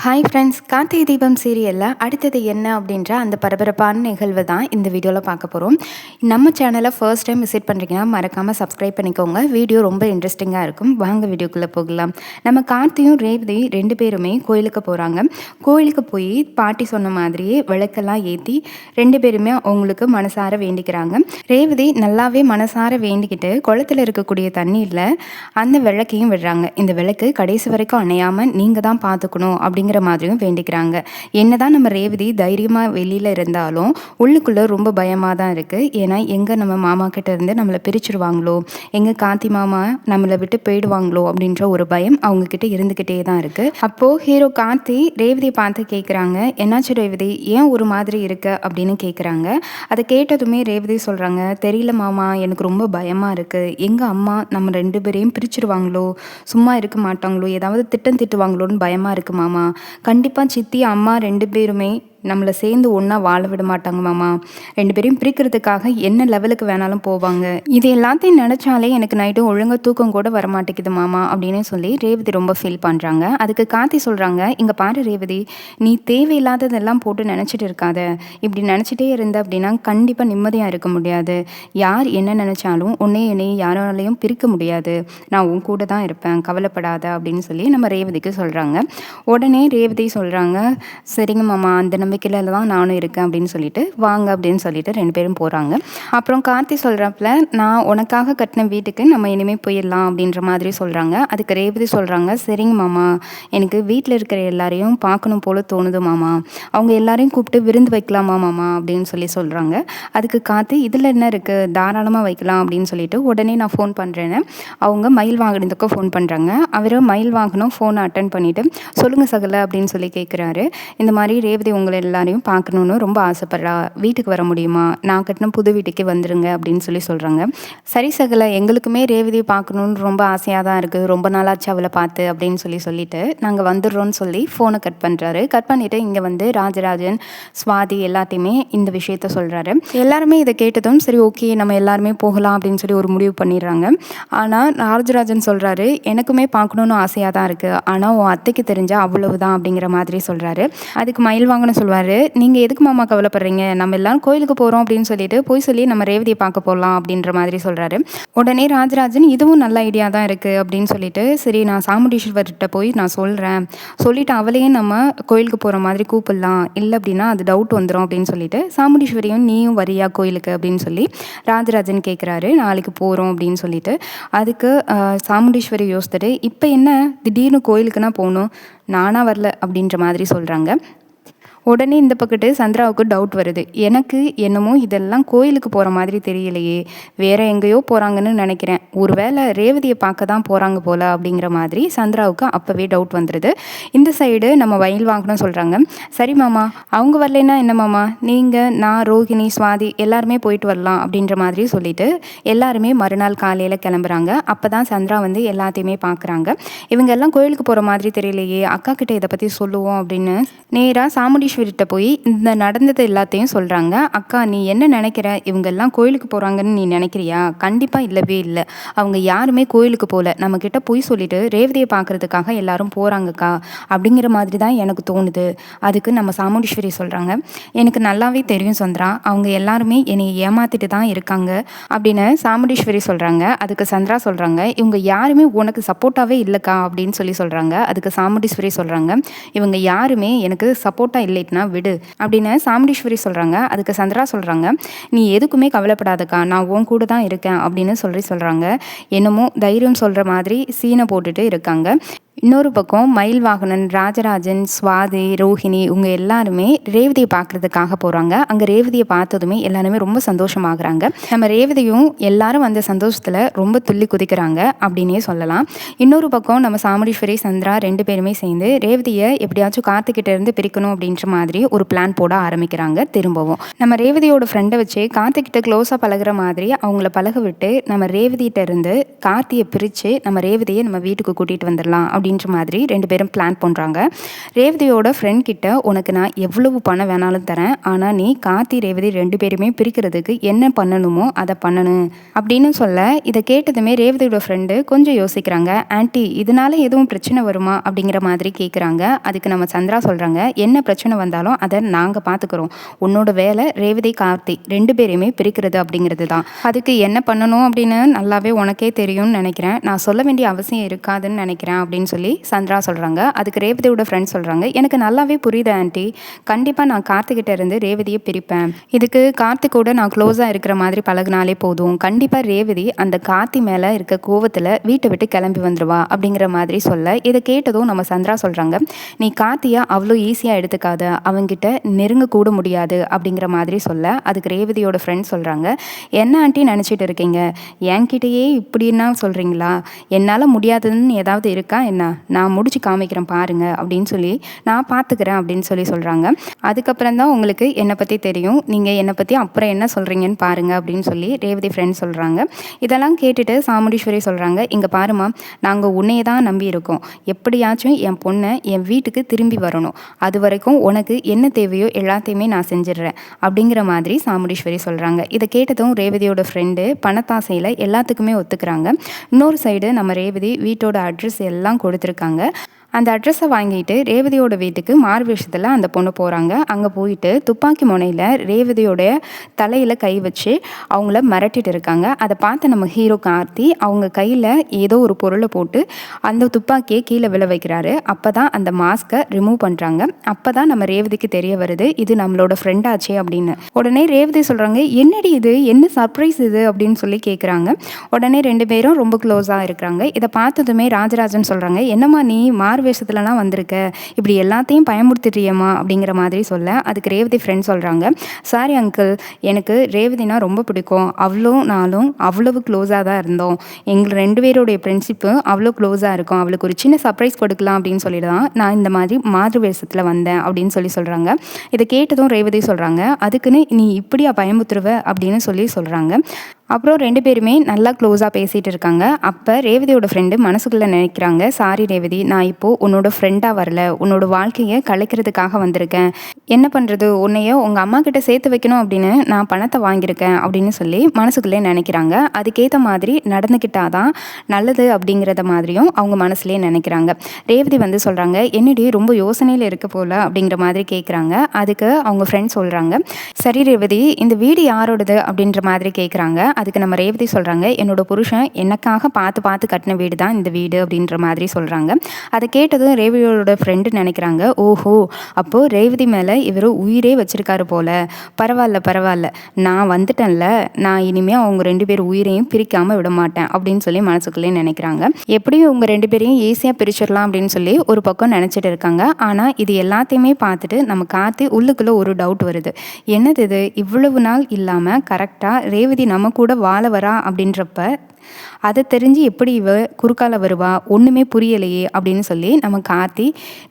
Hi friends, Karthigai Deepam சீரியலில் அடுத்தது என்ன அப்படின்ற அந்த பரபரப்பான நிகழ்வு தான் இந்த வீடியோவில் பார்க்க போகிறோம். நம்ம சேனலை ஃபர்ஸ்ட் டைம் விசிட் பண்ணுறீங்கன்னா மறக்காமல் சப்ஸ்கிரைப் பண்ணிக்கோங்க. வீடியோ ரொம்ப இன்ட்ரெஸ்டிங்காக இருக்கும். வாங்க வீடியோக்குள்ளே போகலாம். நம்ம கார்த்தியும் ரேவதி 2 பேருமே கோயிலுக்கு போகிறாங்க. கோயிலுக்கு போய் பாட்டி சொன்ன மாதிரியே விளக்கெல்லாம் ஏற்றி 2 பேருமே அவங்களுக்கு மனசார வேண்டிக்கிறாங்க. ரேவதி நல்லாவே மனசார வேண்டிக்கிட்டு குளத்தில் இருக்கக்கூடிய தண்ணீரில் அந்த விளக்கையும் விடுறாங்க. இந்த விளக்கு கடைசி வரைக்கும் அணையாமல் நீங்கள் தான் பார்த்துக்கணும் அப்படிங்கிற மாதிரியும் வேண்டிக்கிறாங்க. என்னதான் நம்ம ரேவதி தைரியமாக வெளியில் இருந்தாலும் உள்ளுக்குள்ளே ரொம்ப பயமாக தான் இருக்குது. ஏன்னா எங்கே நம்ம மாமா கிட்ட இருந்து நம்மளை பிரிச்சுருவாங்களோ, எங்கே கார்த்தி மாமா நம்மளை விட்டு போயிடுவாங்களோ அப்படின்ற ஒரு பயம் அவங்கக்கிட்ட இருந்துக்கிட்டே தான் இருக்குது. அப்போது ஹீரோ கார்த்தி ரேவதியை பார்த்து கேட்குறாங்க, என்னாச்சு ரேவதி, ஏன் ஒரு மாதிரி இருக்க அப்படின்னு கேட்குறாங்க. அதை கேட்டதுமே ரேவதி சொல்கிறாங்க, தெரியல மாமா, எனக்கு ரொம்ப பயமாக இருக்குது. எங்கள் அம்மா நம்ம 2 பேரையும் பிரிச்சுருவாங்களோ, சும்மா இருக்க மாட்டாங்களோ, ஏதாவது திட்டம் திட்டுவாங்களோன்னு பயமாக இருக்குது மாமா. கண்டிப்பாக சித்தி அம்மா 2 பேருமே நம்மளை சேர்ந்து ஒன்றா வாழ விட மாட்டாங்க மாமா. 2 பேரையும் பிரிக்கிறதுக்காக என்ன லெவலுக்கு வேணாலும் போவாங்க. இது எல்லாத்தையும் நினச்சாலே எனக்கு நைட்டு ஒழுங்காக தூக்கம் கூட வரமாட்டேங்குது மாமா அப்படின்னு சொல்லி ரேவதி ரொம்ப ஃபீல் பண்ணுறாங்க. அதுக்கு கார்த்தி சொல்கிறாங்க, இங்கே பாரு ரேவதி, நீ தேவையில்லாததெல்லாம் போட்டு நினச்சிட்டு இருக்காத. இப்படி நினச்சிட்டே இருந்த அப்படின்னா கண்டிப்பாக நிம்மதியாக இருக்க முடியாது. யார் என்ன நினச்சாலும் என்னையும் யாராலையும் பிரிக்க முடியாது. நான் உன் கூட தான் இருப்பேன், கவலைப்படாத அப்படின்னு சொல்லி நம்ம ரேவதிக்கு சொல்கிறாங்க. உடனே ரேவதி சொல்கிறாங்க, சரிங்க மாமா, அந்த நம்பிக்கையில் தான் நானும் இருக்கேன் அப்படின்னு சொல்லிட்டு வாங்க அப்படின்னு சொல்லிட்டு 2 பேரும் போகிறாங்க. அப்புறம் கார்த்தி சொல்கிறப்பல, நான் உனக்காக கட்டின வீட்டுக்கு நம்ம இனிமேல் போயிடலாம் அப்படின்ற மாதிரி சொல்கிறாங்க. அதுக்கு ரேவதி சொல்கிறாங்க, சரிங்க மாமா, எனக்கு வீட்டில் இருக்கிற எல்லாரையும் பார்க்கணும் போல தோணுது மாமா. அவங்க எல்லாரையும் கூப்பிட்டு விருந்து வைக்கலாமா மாமா அப்படின்னு சொல்லி சொல்கிறாங்க. அதுக்கு கார்த்தி, இதில் என்ன இருக்குது, தாராளமாக வைக்கலாம் அப்படின்னு சொல்லிட்டு உடனே நான் ஃபோன் பண்ணுறேன்னு அவங்க மயில் வாங்கினதுக்கும் ஃபோன் பண்ணுறாங்க. அவர் மயில் வாங்கணும் ஃபோனை அட்டன் பண்ணிவிட்டு, சொல்லுங்கள் சகல அப்படின்னு சொல்லி கேட்குறாரு. இந்த மாதிரி ரேவதி உங்களை எல்லாரையும் பார்க்கணுன்னு ரொம்ப ஆசைப்பட்றா, வீட்டுக்கு வர முடியுமா, நான் கட்டின புது வீட்டுக்கே வந்துடுங்க அப்படின்னு சொல்லி சொல்கிறாங்க. சரி சகல, எங்களுக்குமே ரேவதியை பார்க்கணுன்னு ரொம்ப ஆசையாக தான் இருக்குது, ரொம்ப நாளாச்சு அவளை பார்த்து அப்படின்னு சொல்லிட்டு நாங்கள் வந்துடுறோன்னு சொல்லி ஃபோனை கட் பண்ணுறாரு. கட் பண்ணிவிட்டு இங்கே வந்து ராஜராஜன், ஸ்வாதி எல்லாத்தையுமே இந்த விஷயத்த சொல்கிறாரு. எல்லாருமே இதை கேட்டதும் சரி ஓகே நம்ம எல்லாருமே போகலாம் அப்படின்னு சொல்லி ஒரு முடிவு பண்ணிடுறாங்க. ஆனால் ராஜராஜன் சொல்கிறாரு, எனக்குமே பார்க்கணுன்னு ஆசையாக தான் இருக்குது, ஆனால் உன் அத்தைக்கு தெரிஞ்சால் அவ்வளவுதான் அப்படிங்கிற மாதிரி சொல்கிறாரு. அதுக்கு மயில் வாங்கன்னு சொல்லுவார், நீங்கள் எதுக்கு மாமா கவலைப்படுறீங்க, நம்ம எல்லாம் கோயிலுக்கு போகிறோம் அப்படின்னு சொல்லிட்டு போய் சொல்லி நம்ம ரேவதியை பார்க்க போகலாம் அப்படின்ற மாதிரி சொல்கிறாரு. உடனே ராஜராஜன், இதுவும் நல்ல ஐடியா தான் இருக்குது அப்படின்னு சொல்லிட்டு, சரி நான் சாமுண்டீஸ்வர்கிட்ட போய் நான் சொல்லிவிட்டு அவளையும் நம்ம கோயிலுக்கு போகிற மாதிரி கூப்பிடலாம், இல்லை அப்படின்னா அது டவுட் வந்துடும் அப்படின்னு சொல்லிட்டு, சாமுண்டீஸ்வரியும் நீயும் வரியா கோயிலுக்கு அப்படின்னு சொல்லி ராஜராஜன் கேட்குறாரு. நாளைக்கு போகிறோம் அப்படின்னு சொல்லிட்டு. அதுக்கு சாமுண்டீஸ்வரி யோசித்துட்டு, இப்போ என்ன திடீர்னு கோயிலுக்குன்னா போகணும், நானாக வரல அப்படின்ற மாதிரி சொல்கிறாங்க. உடனே இந்த பக்கத்து சந்திராவுக்கு டவுட் வருது, எனக்கு என்னமோ இதெல்லாம் கோயிலுக்கு போகிற மாதிரி தெரியலையே, வேறு எங்கேயோ போகிறாங்கன்னு நினைக்கிறேன், ஒருவேளை ரேவதியை பார்க்க தான் போகிறாங்க போல் அப்படிங்கிற மாதிரி சந்திராவுக்கு அப்போவே டவுட் வந்துடுது. இந்த சைடு நம்ம வயல் வாங்கணும் சொல்கிறாங்க. சரி மாமா, அவங்க வரலைன்னா என்ன மாமா, நீங்கள் நான் ரோஹிணி ஸ்வாதி எல்லாருமே போயிட்டு வரலாம் அப்படின்ற மாதிரி சொல்லிட்டு எல்லாருமே மறுநாள் காலையில் கிளம்புறாங்க. அப்போ தான் சந்திரா வந்து எல்லாத்தையுமே பார்க்குறாங்க. இவங்க எல்லாம் கோயிலுக்கு போகிற மாதிரி தெரியலையே, அக்கா கிட்ட இதை பற்றி சொல்லுவோம் அப்படின்னு நேராக சாமுண்டீஸ்வரிட்ட போய் இந்த நடந்தது எல்லாத்தையும் சொல்கிறாங்க. அக்கா நீ என்ன நினைக்கிற, இவங்கெல்லாம் கோயிலுக்கு போகிறாங்கன்னு நீ நினைக்கிறியா, கண்டிப்பாக இல்லவே இல்லை, அவங்க யாருமே கோயிலுக்கு போகல, நம்மக்கிட்ட போய் சொல்லிட்டு ரேவதியை பார்க்குறதுக்காக எல்லாரும் போகிறாங்கக்கா அப்படிங்கிற மாதிரி தான் எனக்கு தோணுது. அதுக்கு நம்ம சாமுண்டீஸ்வரி சொல்கிறாங்க, எனக்கு நல்லாவே தெரியும் சந்திரா, அவங்க எல்லாருமே என்னை ஏமாத்திட்டு தான் இருக்காங்க அப்படின்னு சாமுண்டீஸ்வரி சொல்கிறாங்க. அதுக்கு சந்திரா சொல்கிறாங்க, இவங்க யாருமே உனக்கு சப்போர்ட்டாகவே இல்லைக்கா அப்படின்னு சொல்கிறாங்க. அதுக்கு சாமுண்டீஸ்வரி சொல்கிறாங்க, இவங்க யாருமே எனக்கு சப்போர்ட்டாக இல்லைன்னா விடு அப்படின்னு சாமுண்டீஸ்வரி சொல்கிறாங்க. அதுக்கு சந்திரா சொல்கிறாங்க, நீ எதுக்குமே கவலைப்படாதக்கா, நான் உன் கூட தான் இருக்கேன் அப்படின்னு சொல்கிறாங்க. என்னமோ தைரியம் சொல்கிற மாதிரி சீனை போட்டுட்டு இருக்காங்க. இன்னொரு பக்கம் மயில் வாகனன், ராஜராஜன், ஸ்வாதி, ரோஹிணி இவங்க எல்லாருமே ரேவதியை பார்க்குறதுக்காக போகிறாங்க. அங்கே ரேவதியை பார்த்ததுமே எல்லாருமே ரொம்ப சந்தோஷமாகறாங்க. நம்ம ரேவதியும் எல்லாரும் அந்த சந்தோஷத்தில் ரொம்ப துள்ளி குதிக்கிறாங்க அப்படின்னே சொல்லலாம். இன்னொரு பக்கம் நம்ம சாமுண்டீஸ்வரி, சந்திரா 2 பேருமே சேர்ந்து ரேவதியை எப்படியாச்சும் கார்த்திகிட்ட இருந்து பிரிக்கணும் அப்படின்ற மாதிரி ஒரு பிளான் போட ஆரம்பிக்கிறாங்க. திரும்பவும் நம்ம ரேவதியோட ஃப்ரெண்டை வச்சு கார்த்திகிட்ட க்ளோஸாக பழகிற மாதிரி அவங்கள பழக விட்டு நம்ம ரேவதியிட்ட இருந்து கார்த்தியை பிரித்து நம்ம ரேவதியை நம்ம வீட்டுக்கு கூட்டிகிட்டு வந்துடலாம் அப்படின்ற மாதிரி 2 பேரும் பிளான் பண்ணுறாங்க. ரேவதியோட ஃப்ரெண்ட் கிட்ட உனக்கு நான் எவ்வளவு பணம் வேணாலும் தரேன், ஆனால் நீ கார்த்தி ரேவதி 2 பேருமே பிரிக்கிறதுக்கு என்ன பண்ணணுமோ அதை பண்ணணும் அப்படின்னு சொல்ல, இதை கேட்டதுமே ரேவதியோட ஃப்ரெண்டு கொஞ்சம் யோசிக்கிறாங்க. ஆன்ட்டி இதனால எதுவும் பிரச்சனை வருமா அப்படிங்கிற மாதிரி கேட்குறாங்க. அதுக்கு நம்ம சந்திரா சொல்கிறாங்க, என்ன பிரச்சனை வந்தாலும் அதை நாங்கள் பார்த்துக்குறோம். உன்னோட வேலை ரேவதி கார்த்தி 2 பேரையுமே பிரிக்கிறது அப்படிங்கிறது தான். அதுக்கு என்ன பண்ணணும் அப்படின்னு நல்லாவே உனக்கே தெரியும்னு நினைக்கிறேன். நான் சொல்ல வேண்டிய அவசியம் இருக்காதுன்னு நினைக்கிறேன் அப்படின்னு சொல்லி சந்திரா சொல்கிறாங்க. அதுக்கு ரேவதியோட ஃப்ரெண்ட் சொல்கிறாங்க, எனக்கு நல்லாவே புரியுது ஆன்ட்டி. கண்டிப்பாக நான் கார்த்திகிட்ட இருந்து ரேவதியை பிரிப்பேன். இதுக்கு கார்த்திகோட நான் க்ளோஸாக இருக்கிற மாதிரி பழகினாலே போதும். கண்டிப்பாக ரேவதி அந்த கார்த்தி மேலே இருக்க கோவத்தில் வீட்டை விட்டு கிளம்பி வந்துடுவா அப்படிங்கிற மாதிரி சொல்ல, இதை கேட்டதும் நம்ம சந்திரா சொல்கிறாங்க, நீ கார்த்தியை அவ்வளோ ஈஸியாக எடுத்துக்காத, அவங்கிட்ட நெருங்க கூட முடியாது அப்படிங்கிற மாதிரி சொல்ல, அதுக்கு ரேவதியோட ஃப்ரெண்ட் சொல்கிறாங்க, என்ன ஆண்டி நினச்சிட்டு இருக்கீங்க, என்கிட்டயே இப்படின்னா சொல்கிறீங்களா, என்னால் முடியாதுன்னு ஏதாவது இருக்கா என்ன, நான் முடிச்சு காமிக்கிறேன் பாருங்க அப்படின்னு சொல்லி நான் பார்த்துக்கிறேன் அப்படின்னு சொல்கிறாங்க. அதுக்கப்புறம் தான் உங்களுக்கு என்னை பற்றி தெரியும், நீங்கள் என்னை பற்றி அப்புறம் என்ன சொல்கிறீங்கன்னு பாருங்க அப்படின்னு சொல்லி ரேவதி ஃப்ரெண்ட் சொல்கிறாங்க. இதெல்லாம் கேட்டுட்டு சாமுண்டீஸ்வரி சொல்கிறாங்க, இங்கே பாருமா, நாங்கள் உன்னையே தான் நம்பி இருக்கோம். எப்படியாச்சும் என் பொண்ணை என் வீட்டுக்கு திரும்பி வரணும். அது வரைக்கும் உனக்கு என்ன தேவையோ எல்லாத்தையுமே நான் செஞ்சிடுறேன் அப்படிங்கிற மாதிரி சாமுண்டீஸ்வரி சொல்கிறாங்க. இதை கேட்டதும் ரேவதியோட ஃப்ரெண்டு பணத்தாசையில் எல்லாத்துக்குமே ஒத்துக்கிறாங்க. இன்னொரு சைடு நம்ம ரேவதி வீட்டோட அட்ரஸ் எல்லாம் கொடுத்துருக்காங்க. அந்த அட்ரஸை வாங்கிட்டு ரேவதியோட வீட்டுக்கு மார்வேஷத்தில் அந்த பொண்ணு போகிறாங்க. அங்கே போயிட்டு துப்பாக்கி முனையில் ரேவதியோடைய தலையில் கை வச்சு அவங்கள மிரட்டிட்டு இருக்காங்க. அதை பார்த்து நம்ம ஹீரோ கார்த்தி அவங்க கையில் ஏதோ ஒரு பொருளை போட்டு அந்த துப்பாக்கியை கீழே விழ வைக்கிறாரு. அப்போ தான் அந்த மாஸ்கை ரிமூவ் பண்ணுறாங்க. அப்போ தான் நம்ம ரேவதிக்கு தெரிய வருது, இது நம்மளோட ஃப்ரெண்டாச்சே அப்படின்னு. உடனே ரேவதி சொல்கிறாங்க, என்னடி இது, என்ன சர்ப்ரைஸ் இது அப்படின்னு சொல்லி கேட்குறாங்க. உடனே 2 பேரும் ரொம்ப க்ளோஸாக இருக்கிறாங்க. இதை பார்த்ததுமே ராஜராஜன் சொல்கிறாங்க, என்னம்மா நீ வேஷத்துலலாம் வந்திருக்க, இப்படி எல்லாத்தையும் பயமுறுத்திட்டியம்மா அப்படிங்கிற மாதிரி சொல்ல, அதுக்கு ரேவதி ஃப்ரெண்ட் சொல்கிறாங்க, சாரி அங்கிள், எனக்கு ரேவதினா ரொம்ப பிடிக்கும், நானும் அவ்வளவு க்ளோஸாக தான் இருந்தோம், எங்கள் 2 பேருடைய ஃப்ரெண்ட்ஷிப்பு அவ்வளோ க்ளோஸாக இருக்கும், அவளுக்கு ஒரு சின்ன சர்ப்ரைஸ் கொடுக்கலாம் அப்படின்னு சொல்லிட்டு தான் நான் இந்த மாதிரி மாறு வேஷத்தில் வந்தேன் அப்படின்னு சொல்கிறாங்க. இதை கேட்டதும் ரேவதி சொல்கிறாங்க, அதுக்குன்னு நீ இப்படியா பயமுறுத்துருவ அப்படின்னு சொல்கிறாங்க. அப்புறம் 2 பேருமே நல்லா க்ளோஸாக பேசிகிட்டு இருக்காங்க. அப்போ ரேவதியோட ஃப்ரெண்டு மனசுக்குள்ளே நினைக்கிறாங்க, சாரி ரேவதி, நான் இப்போது உன்னோட ஃப்ரெண்டாக வரல, உன்னோட வாழ்க்கையை கலைக்கிறதுக்காக வந்திருக்கேன், என்ன பண்ணுறது, உன்னைய உங்கள் அம்மா கிட்ட சேர்த்து வைக்கணும் அப்படின்னு நான் பணத்தை வாங்கியிருக்கேன் அப்படின்னு சொல்லி மனசுக்குள்ளே நினைக்கிறாங்க. அதுக்கேற்ற மாதிரி நடந்துக்கிட்டாதான் நல்லது அப்படிங்கிறத மாதிரியும் அவங்க மனசுலேயே நினைக்கிறாங்க. ரேவதி சொல்கிறாங்க, என்னடி ரொம்ப யோசனையில் இருக்க போல அப்படிங்கிற மாதிரி கேட்குறாங்க. அதுக்கு அவங்க ஃப்ரெண்ட் சொல்கிறாங்க, சரி ரேவதி, இந்த வீடு யாரோடது அப்படின்ற மாதிரி கேட்குறாங்க. அதுக்கு நம்ம ரேவதி சொல்கிறாங்க, என்னோட புருஷன் எனக்காக பார்த்து கட்டின வீடு தான் இந்த வீடு அப்படின்ற மாதிரி சொல்கிறாங்க. அதை கேட்டதும் ரேவதியோட ஃப்ரெண்டு நினைக்கிறாங்க, ஓஹோ, அப்போது ரேவதி மேலே இவர் உயிரே வச்சுருக்காரு போல், பரவாயில்ல, நான் வந்துட்டேன்ல, நான் இனிமேல் அவங்க 2 பேர் உயிரையும் பிரிக்காமல் விட மாட்டேன் அப்படின்னு சொல்லி மனசுக்குள்ளே நினைக்கிறாங்க. எப்படியும் உங்கள் 2 பேரையும் ஈஸியாக பிரிச்சிடலாம் அப்படின்னு சொல்லி ஒரு பக்கம் நினச்சிட்டு இருக்காங்க. ஆனால் இது எல்லாத்தையுமே பார்த்துட்டு நம்ம கார்த்தி உள்ளுக்குள்ளே ஒரு டவுட் வருது, என்னது இது, இவ்வளவு நாள் இல்லாமல் கரெக்டாக ரேவதி நம்ம கூட வாழ வரா அப்படின்றப்ப அதை தெரிஞ்சு எப்படி இவ குறுக்கால வருவா, ஒன்றுமே புரியலையே அப்படின்னு சொல்லி நம்ம கார்த்தி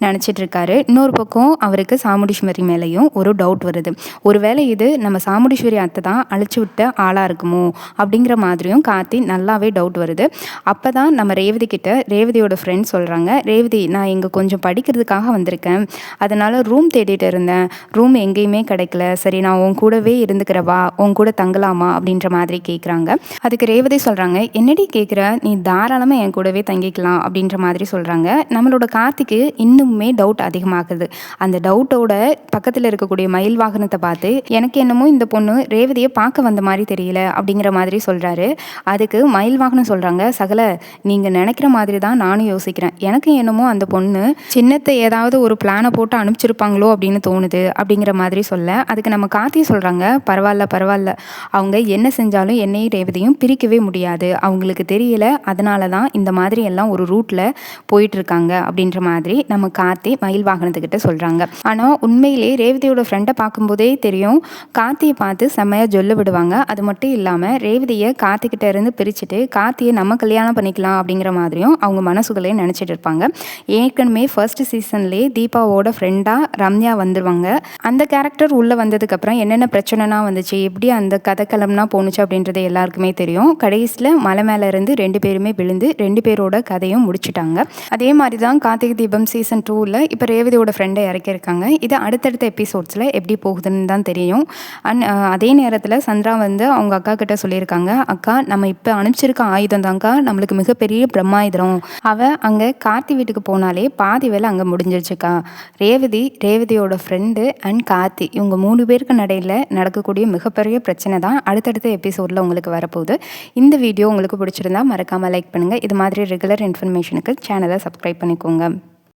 நினச்சிட்டு இருக்காரு. இன்னொரு பக்கம் அவருக்கு சாமுண்டீஸ்வரி மேலேயும் ஒரு டவுட் வருது, ஒருவேளை இது நம்ம சாமுண்டீஸ்வரி அத்தை தான் அழிச்சு விட்ட ஆளாக இருக்குமோ அப்படிங்கிற மாதிரியும் கார்த்தி நல்லாவே டவுட் வருது. அப்போ தான் நம்ம ரேவதி கிட்ட ரேவதியோட ஃப்ரெண்ட் சொல்கிறாங்க, ரேவதி, நான் இங்கே கொஞ்சம் படிக்கிறதுக்காக வந்திருக்கேன், அதனால் ரூம் தேடிட்டு இருந்தேன், ரூம் எங்கேயுமே கிடைக்கல, சரி நான் உன் கூடவே இருந்துக்கிறவா, உன் கூட தங்கலாமா அப்படின்ற மாதிரி கேட்குறாங்க. அதுக்கு ரேவதி சொல்கிறாங்க, என்னடி கேட்குற, நீ தாராளமாக என் கூடவே தங்கிக்கலாம் அப்படின்ற மாதிரி சொல்கிறாங்க. நம்மளோட கார்த்திக்கு இன்னுமே டவுட் அதிகமாகுது. அந்த டவுட்டோட பக்கத்தில் இருக்கக்கூடிய மயில் வாகனத்தை பார்த்து, எனக்கு என்னமோ இந்த பொண்ணு ரேவதியை பார்க்க வந்த மாதிரி தெரியல அப்படிங்கிற மாதிரி சொல்கிறாரு. அதுக்கு மயில் வாகனம் சொல்கிறாங்க, சகல, நீங்கள் நினைக்கிற மாதிரி தான் நானும் யோசிக்கிறேன், எனக்கு என்னமோ அந்த பொண்ணு சின்னத்தை ஏதாவது ஒரு பிளானை போட்டு அனுப்பிச்சிருப்பாங்களோ அப்படின்னு தோணுது அப்படிங்கிற மாதிரி சொல்ல, அதுக்கு நம்ம கார்த்தி சொல்கிறாங்க, பரவாயில்ல, அவங்க என்ன செஞ்சாலும் என்னையும் ரேவதியும் பிரிக்கவே முடியாது, அவங்களுக்கு தெரியல, அதனால தான் இந்த மாதிரி எல்லாம் ஒரு ரூட்டில் போயிட்டுருக்காங்க அப்படின்ற மாதிரி நம்ம கார்த்தி மயில் வாகனத்துக்கிட்ட சொல்கிறாங்க. ஆனால் உண்மையிலே ரேவதியோட ஃப்ரெண்டை பார்க்கும்போதே தெரியும், கார்த்தியை பார்த்து செம்மையாக ஜொல்ல விடுவாங்க. அது மட்டும் இல்லாமல் ரேவதியை கார்த்திக்கிட்ட இருந்து பிரிச்சுட்டு கார்த்தியை நம்ம கல்யாணம் பண்ணிக்கலாம் அப்படிங்கிற மாதிரியும் அவங்க மனசுகளே நினச்சிட்டு இருப்பாங்க. ஏற்கனவே ஃபர்ஸ்ட் சீசன்லேயே தீபாவோட ஃப்ரெண்டாக ரம்யா வந்துடுவாங்க. அந்த கேரக்டர் உள்ளே வந்ததுக்கப்புறம் என்னென்ன பிரச்சனைனா வந்துச்சு, எப்படி அந்த கதைக்களம்னா போணுச்சு அப்படின்ற அப்படின்றது எல்லாருக்குமே தெரியும். கடைசியில் மலை மேலே இருந்து 2 பேருமே விழுந்து 2 பேரோட கதையும் முடிச்சுட்டாங்க. அதே மாதிரி தான் கார்த்திகை தீபம் சீசன் 2ல் இப்போ ரேவதியோட ஃப்ரெண்டை இறக்கியிருக்காங்க. இது அடுத்தடுத்த எபிசோட்ஸில் எப்படி போகுதுன்னு தான் தெரியும். அதே நேரத்தில் சந்திரா வந்து அவங்க அக்கா கிட்ட சொல்லியிருக்காங்க, அக்கா நம்ம இப்போ அனுப்பிச்சிருக்க ஆயுதம் தான்க்கா நம்மளுக்கு மிகப்பெரிய பிரம்மாயுதம். அவள் அங்கே கார்த்தி வீட்டுக்கு போனாலே பாதி வேலை அங்கே முடிஞ்சிருச்சுக்கா. ரேவதியோட ஃப்ரெண்டு அண்ட் கார்த்தி இவங்க 3 பேருக்கு நடையில் நடக்கக்கூடிய மிகப்பெரிய பிரச்சனை தான் அடுத்தடுத்த எபிசோடில் உங்களுக்கு வரப்போகுது. இந்த வீடியோ உங்களுக்கு பிடிச்சிருந்தா மறக்காமல் லைக் பண்ணுங்கள். இது மாதிரி ரெகுலர் இன்ஃபர்மேஷனுக்கு சேனலை சப்ஸ்கிரைப் பண்ணிக்கோங்க.